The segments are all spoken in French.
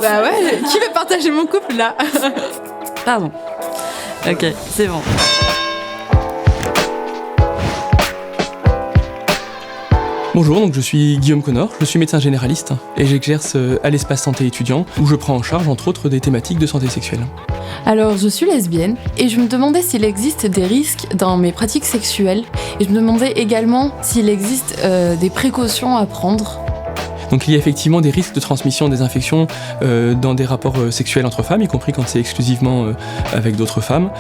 Bah ouais, qui veut partager mon couple là? Pardon. Ok, c'est bon. Bonjour, donc je suis Guillaume Connor, je suis médecin généraliste et j'exerce à l'espace santé étudiant où je prends en charge entre autres des thématiques de santé sexuelle. Alors, je suis lesbienne et je me demandais s'il existe des risques dans mes pratiques sexuelles et je me demandais également s'il existe des précautions à prendre. Donc il y a effectivement des risques de transmission des infections dans des rapports sexuels entre femmes, y compris quand c'est exclusivement avec d'autres femmes.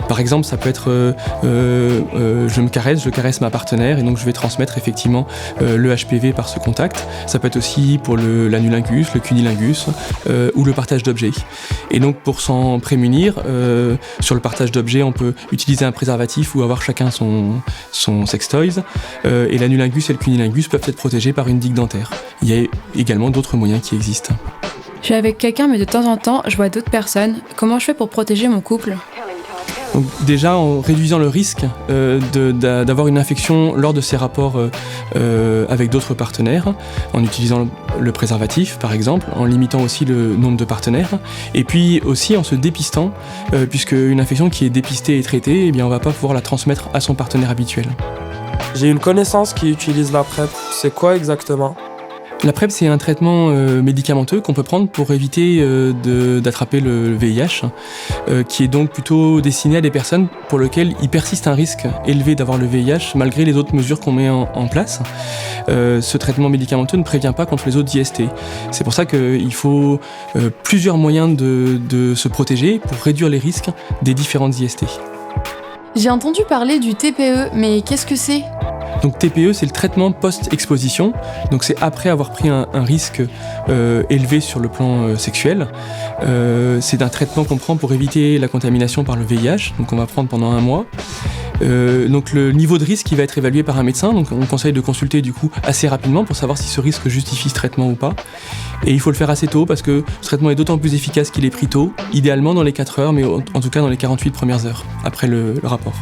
Par exemple, ça peut être je caresse ma partenaire et donc je vais transmettre effectivement le HPV par ce contact. Ça peut être aussi pour l'anulingus, le cunilingus ou le partage d'objets. Et donc pour s'en prémunir, sur le partage d'objets, on peut utiliser un préservatif ou avoir chacun son sextoys. Et l'anulingus et le cunilingus peuvent être protégés par une digue dentaire. Il y a également d'autres moyens qui existent. Je suis avec quelqu'un mais de temps en temps, je vois d'autres personnes. Comment je fais pour protéger mon couple ? Donc déjà en réduisant le risque d'avoir une infection lors de ces rapports avec d'autres partenaires, en utilisant le préservatif par exemple, en limitant aussi le nombre de partenaires, et puis aussi en se dépistant, puisque une infection qui est dépistée et traitée, eh bien on ne va pas pouvoir la transmettre à son partenaire habituel. J'ai une connaissance qui utilise la PrEP. C'est quoi exactement ? La PrEP, c'est un traitement médicamenteux qu'on peut prendre pour éviter d'attraper le VIH, qui est donc plutôt destiné à des personnes pour lesquelles il persiste un risque élevé d'avoir le VIH malgré les autres mesures qu'on met en place. Ce traitement médicamenteux ne prévient pas contre les autres IST. C'est pour ça qu'il faut plusieurs moyens de se protéger pour réduire les risques des différentes IST. J'ai entendu parler du TPE, mais qu'est-ce que c'est ? Donc TPE, c'est le traitement post-exposition, donc c'est après avoir pris un risque élevé sur le plan sexuel. C'est un traitement qu'on prend pour éviter la contamination par le VIH, donc on va prendre pendant 1 mois. Donc le niveau de risque il va être évalué par un médecin, donc on conseille de consulter du coup assez rapidement pour savoir si ce risque justifie ce traitement ou pas. Et il faut le faire assez tôt parce que ce traitement est d'autant plus efficace qu'il est pris tôt, idéalement dans les 4 heures, mais en tout cas dans les 48 premières heures après le rapport.